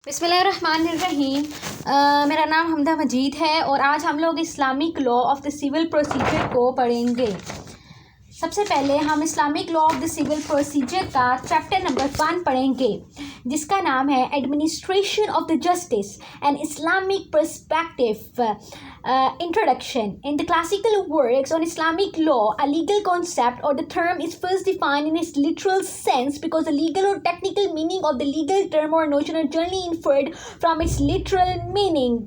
बिस्मिल्लाहिर्रहमानिर्रहीम। मेरा नाम हमदा मजीद है और आज हम लोग Islamic law of the civil procedure को पढ़ेंगे। सबसे पहले हम Islamic law of the civil procedure का चैप्टर नंबर 1 पढ़ेंगे, जिसका नाम है administration of the justice and Islamic perspective. Introduction. In the classical works on Islamic law, a legal concept or the term is first defined in its literal sense because the legal or technical meaning of the legal term or notion are generally inferred from its literal meaning.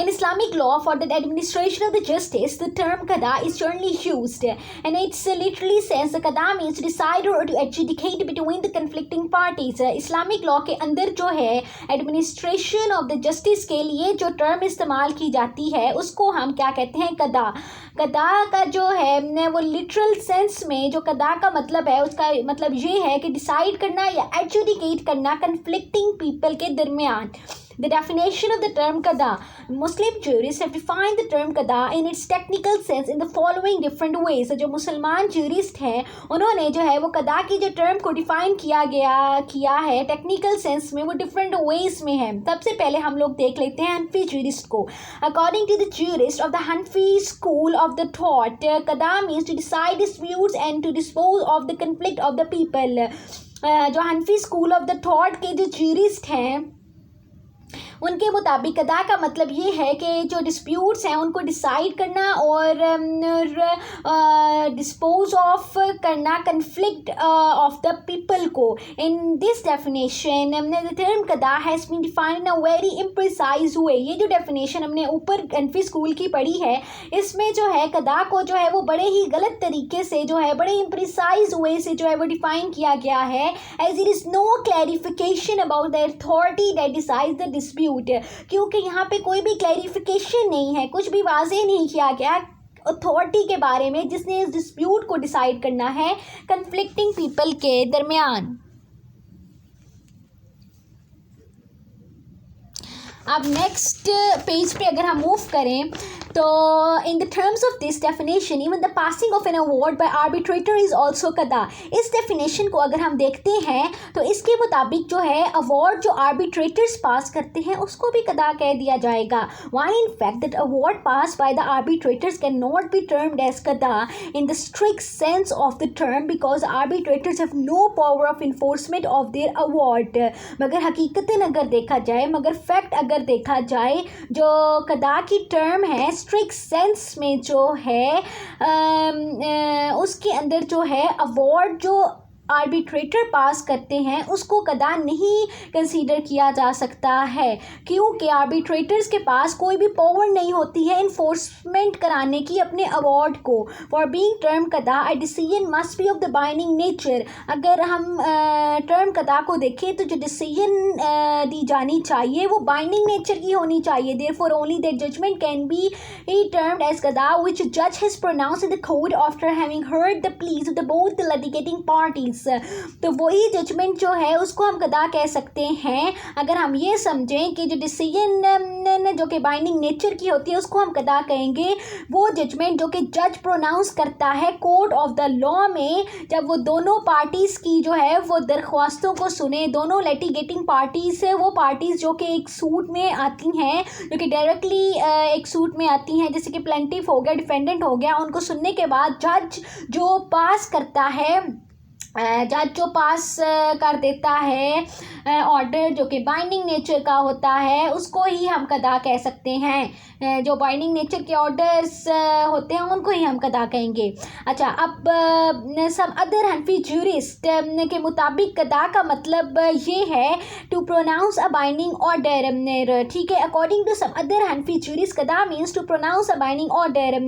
In Islamic law, for the administration of the justice, the term qada is generally used. And its literally sense, the qada means to decide or to adjudicate between the conflicting parties. Islamic law के अंदर जो है administration of the justice के लिए जो term इस्तेमाल की जाती है उसको हम क्या कहते हैं? qada. qada का जो है वो literal sense में जो qada का मतलब है उसका मतलब ये है कि decide करना या adjudicate करना conflicting people के दरमियान. The definition of the term qada. Muslim jurists have defined the term qada in its technical sense in the following different ways. जो मुसलमान jurist हैं उन्होंने जो है वो qada की जो term को define किया है technical sense में, वो different ways में है. सबसे पहले हम लोग देख लेते हैं हनफी jurist को. According to the jurist of the Hanfi school of the thought, qada means to decide disputes and to dispose of the conflict of the people. जो हनफी school of the thought के जो jurist हैं उनके मुताबिक qada का मतलब ये है कि जो डिस्प्यूट्स हैं उनको डिसाइड करना और डिस्पोज ऑफ करना कन्फ्लिक्ट ऑफ द पीपल को. In this definition the term qada has been defined in a very imprecise way. ये जो डेफिनेशन हमने ऊपर हनफी स्कूल की पढ़ी है इसमें जो है qada को जो है वो बड़े ही गलत तरीके से जो है बड़े इम्प्रिसाइज वे से जो है वो डिफाइन किया गया है. As it is no clarification about the authority that decides the dispute. क्योंकि यहाँ पे कोई भी क्लैरिफिकेशन नहीं है, कुछ भी वाज़ेह नहीं किया गया अथॉरिटी के बारे में जिसने इस डिस्प्यूट को डिसाइड करना है कन्फ्लिक्टिंग पीपल के दरमियान. अब नेक्स्ट पेज पे अगर हम मूव करें तो in the terms of this definition even the passing of an award bye arbitrator is also qada. इस डेफिनेशन को अगर हम देखते हैं तो इसके मुताबिक जो है अवार्ड जो आर्बिट्रेटर्स पास करते हैं उसको भी qada कह दिया जाएगा. While in fact that award pass by the arbitrators can not be termed as qada in the strict sense of the term because arbitrators have no power of enforcement of their award. मगर हकीकतन अगर देखा जाए, मगर fact अगर देखा जाए, जो qada की टर्म है स्ट्रिक्ट सेंस में जो है उसके अंदर जो है अवार्ड जो आर्बिट्रेटर पास करते हैं उसको qada नहीं कंसीडर किया जा सकता है, क्योंकि आर्बिट्रेटर्स के पास कोई भी पावर नहीं होती है इन्फोर्समेंट कराने की अपने अवार्ड को. For being term qada a decision must be of the binding nature. अगर हम टर्म qada को देखें तो जो डिसीजन दी जानी चाहिए वो बाइंडिंग नेचर की होनी चाहिए. Therefore only that judgement can be termed as qada which जज has pronounced in the court after having heard the pleas of the both the litigating parties. तो वही जजमेंट जो है उसको हम qada कह सकते हैं अगर हम ये समझें कि जो डिसीजन जो कि बाइंडिंग नेचर की होती है उसको हम qada कहेंगे. वो जजमेंट जो कि जज प्रोनाउंस करता है कोर्ट ऑफ द लॉ में, जब वो दोनों पार्टीज़ की जो है वो दरख्वास्तों को सुने, दोनों लिटिगेटिंग पार्टीज़ है वो पार्टीज़ जो कि एक सूट में आती हैं, जो कि डायरेक्टली एक सूट में आती हैं, जैसे कि प्लेंटिफ हो गया, डिफेंडेंट हो गया, उनको सुनने के बाद जज जो पास करता है, जज जो पास कर देता है ऑर्डर जो कि बाइंडिंग नेचर का होता है उसको ही हम qada कह सकते हैं. जो बाइंडिंग नेचर के ऑर्डर्स होते हैं उनको ही हम qada कहेंगे. अच्छा, अब सम अदर हनफी जूरिस्ट के मुताबिक qada का मतलब ये है to pronounce a binding order. ठीक है, according to some other Hanafi jurist qada means to pronounce a binding order.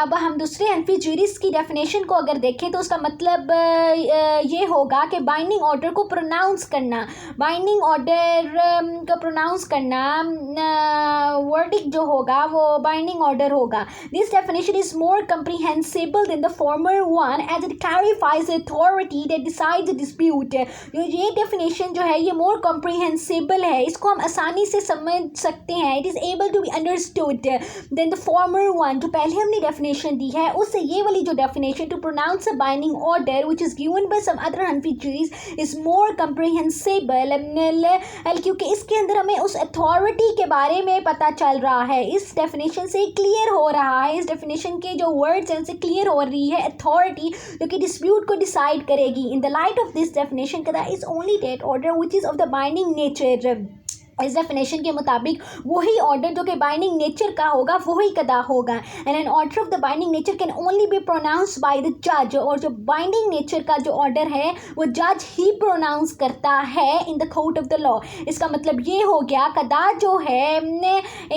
अब हम दूसरे हनफी जूरिस्ट की डेफिनेशन को अगर देखें तो उसका मतलब ये होगा कि बाइंडिंग ऑर्डर को प्रोनाउंस करना, बाइंडिंग ऑर्डर को प्रोनाउंस करना, वर्डिक्ट जो होगा वो बाइंडिंग ऑर्डर होगा. This definition is more comprehensible than the former one as it clarifies authority that decides the dispute. ये डेफिनेशन जो है ये मोर कंप्रीहेंसिबल है, इसको हम आसानी से समझ सकते हैं. It is able to be understood than the former one, जो पहले हमने डेफिनेशन दी है उससे ये वाली जो definition to pronounce a binding order which is given by some other Hanafi juries is more comprehensible, क्योंकि इसके अंदर हमें उस अथॉरिटी के बारे में पता चल रहा है, इस डेफिनेशन से क्लियर हो रहा है, इस डेफिनेशन के जो वर्ड्स हैं उनसे क्लियर हो रही है अथॉरिटी जो कि डिस्प्यूट को डिसाइड करेगी. In the light of this definition कदा is only that order which is of the binding nature. इस डेफिनेशन के मुताबिक वही ऑर्डर जो कि बाइंडिंग नेचर का होगा वही कदा होगा. And an order of the binding nature can only be pronounce by the जज. और जो बाइंडिंग नेचर का जो ऑर्डर है वो जज ही प्रोनाउंस करता है in the court of the law. इसका मतलब ये हो गया कदा जो है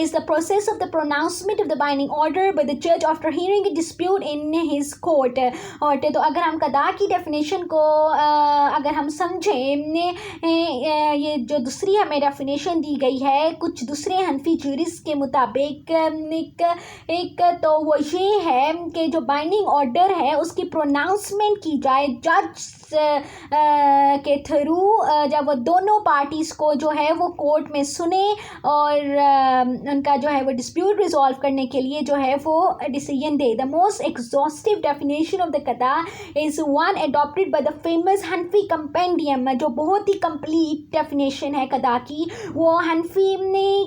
is the process of the pronouncement of the binding order by the जज after hearing a dispute in his court. और तो अगर हम कदा की डेफिनेशन को अगर हम समझें, ये जो दूसरी हमें डेफिनेशन दी गई है कुछ दूसरे हनफी जूरिस्ट के मुताबिक, एक तो वो ये है कि जो बाइंडिंग ऑर्डर है उसकी प्रोनाउंसमेंट की जाए जज के थ्रू जब वो दोनों पार्टीज़ को जो है वो कोर्ट में सुने और उनका जो है वो डिस्प्यूट रिजॉल्व करने के लिए जो है वो डिसीजन दे. The most exhaustive definition of the कदा is one adopted by the famous Hanafi compendium. जो बहुत ही कंप्लीट डेफिनेशन है कदा की वो हनफी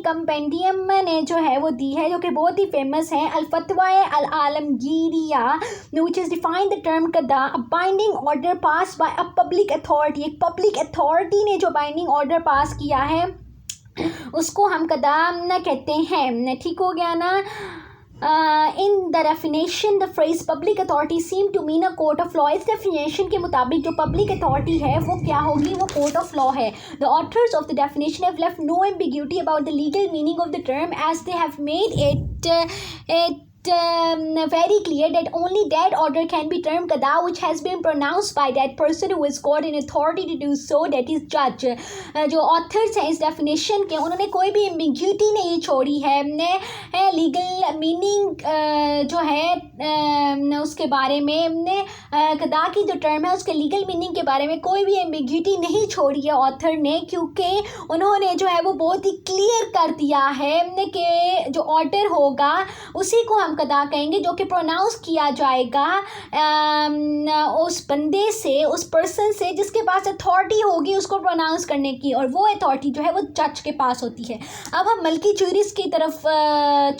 कंपेंडियम ने जो है वो दी है, जो कि बहुत ही फेमस है. Al Fatawa Al Alamgiriya which is define the term कदा a binding order pass by a public authority. एक पब्लिक अथॉरिटी ने जो बाइंडिंग ऑर्डर पास किया है उसको हम कदा न कहते हैं. ठीक हो गया ना. In the definition, the phrase public authority seem to mean a court of law. इस definition के मुताबिक जो public authority है वो क्या होगी, वो court of law है. The authors of the definition have left no ambiguity about the legal meaning of the term as they have made it very clear that only that order can be termed qada which has been pronounced by that person who has got an authority to do so, that is judge. जो authors हैं इस definition के उन्होंने कोई भी ambiguity नहीं छोड़ी है. लीगल मीनिंग जो है उसके बारे में कदा की जो टर्म है उसके लीगल मीनिंग के बारे में कोई भी एम्बिग्यूटी नहीं छोड़ी है ऑथर ने, क्योंकि उन्होंने जो है वो बहुत ही क्लियर कर दिया है कि जो ऑर्डर होगा उसी को हम कदा कहेंगे जो कि प्रोनाउंस किया जाएगा उस बंदे से, उस पर्सन से जिसके पास अथॉरिटी होगी उसको प्रोनाउंस करने की, और वो अथॉरिटी जो है वो जज के पास होती है. अब हम मल्की जूरिस्ट की तरफ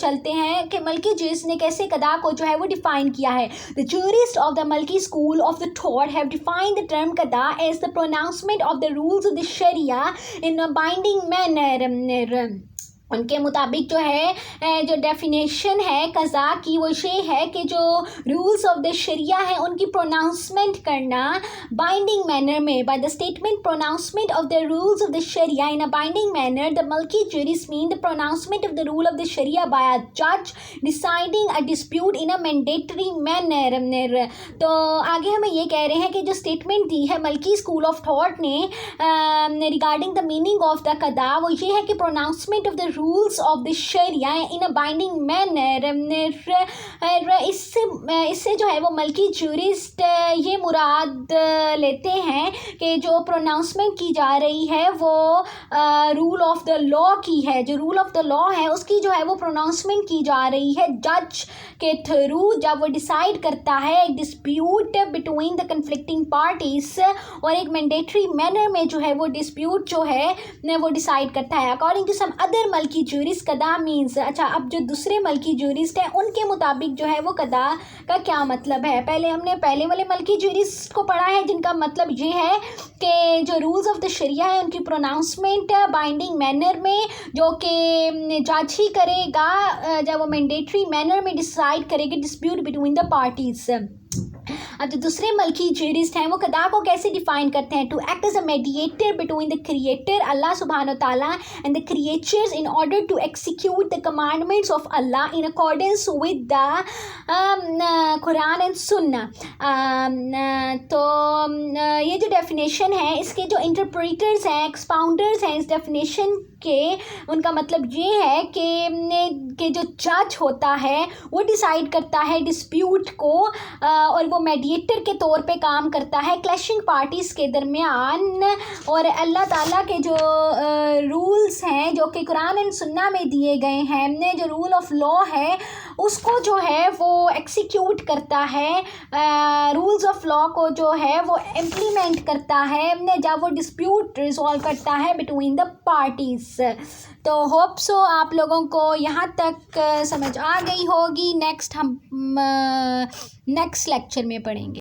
चलते हैं कि मल्की जूरिस्ट ने कैसे कदा को जो है वो डिफाइन किया है. The jurist of the Maliki school of the thought have defined the term कदा as the pronouncement of the rules of the Shariah in a binding manner. उनके मुताबिक जो है जो डेफिनेशन है कज़ा की वो ये है कि जो रूल्स ऑफ द शरिया है उनकी प्रोनाउंसमेंट करना बाइंडिंग मैनर में. By the statement pronouncement of the rules of the Shariah in a binding manner the Maliki jurist mean the pronouncement of the rule of the sharia by a जज deciding a dispute in a mandatory manner. तो आगे हमें ये कह रहे हैं कि जो स्टेटमेंट दी है मल्की स्कूल ऑफ थॉट ने regarding the meaning of the कदा वो ये है कि pronouncement of the rules of the Shariah in a binding manner. इससे जो है वो मल्की जूरिस्ट ये मुराद लेते हैं कि जो प्रोनाउंसमेंट की जा रही है वो रूल ऑफ द लॉ की है. जो रूल ऑफ द लॉ है उसकी जो है वो प्रोनाउंसमेंट की जा रही है जज के थ्रू जब वो डिसाइड करता है एक dispute between the conflicting parties, और एक मैंडेटरी मैनर में जो है वो डिस्प्यूट जो है वो डिसाइड करता है. According to some other Maliki jurist कदा मीन्स. अच्छा, अब जो दूसरे मल्की जूरिस्ट हैं उनके मुताबिक जो है वो कदा का क्या मतलब है. हमने पहले वाले मल्की जूरिस्ट को पढ़ा है जिनका मतलब ये है कि जो रूल्स ऑफ द शरिया है उनकी प्रोनाउंसमेंट बाइंडिंग मैनर में जो कि जज ही करेगा जब वो मैंडेटरी मैनर में डिसाइड करेगा डिस्प्यूट बिटवीन द पार्टीज. अब जो दूसरे मल्की जूरिस्ट हैं वो कदा को कैसे डिफाइन करते हैं. To act as a mediator between the creator Allah सुब्हानहू ताला and the creatures in order to execute the commandments of Allah in accordance with the Quran and sunnah. तो ये जो डेफिनेशन है इसके जो इंटरप्रेटर्स हैं, एक्सपाउंडर्स हैं इस डेफिनेशन के, उनका मतलब ये है कि जो जज होता है वो डिसाइड करता है डिस्प्यूट को और वो मेडिएटर के तौर पे काम करता है क्लैशिंग पार्टीज़ के दरमियान. और अल्लाह ताला के जो रूल्स हैं जो कि कुरान एंड सुन्ना में दिए गए हैं, जो रूल ऑफ लॉ है उसको जो है वो एक्सिक्यूट करता है, रूल्स ऑफ लॉ को जो है वो इम्प्लीमेंट करता है जब वो डिस्प्यूट रिजॉल्व करता है बिटवीन द पार्टीज। तो होप सो आप लोगों को यहाँ तक समझ आ गई होगी। नेक्स्ट हम नेक्स्ट लेक्चर में पढ़ेंगे।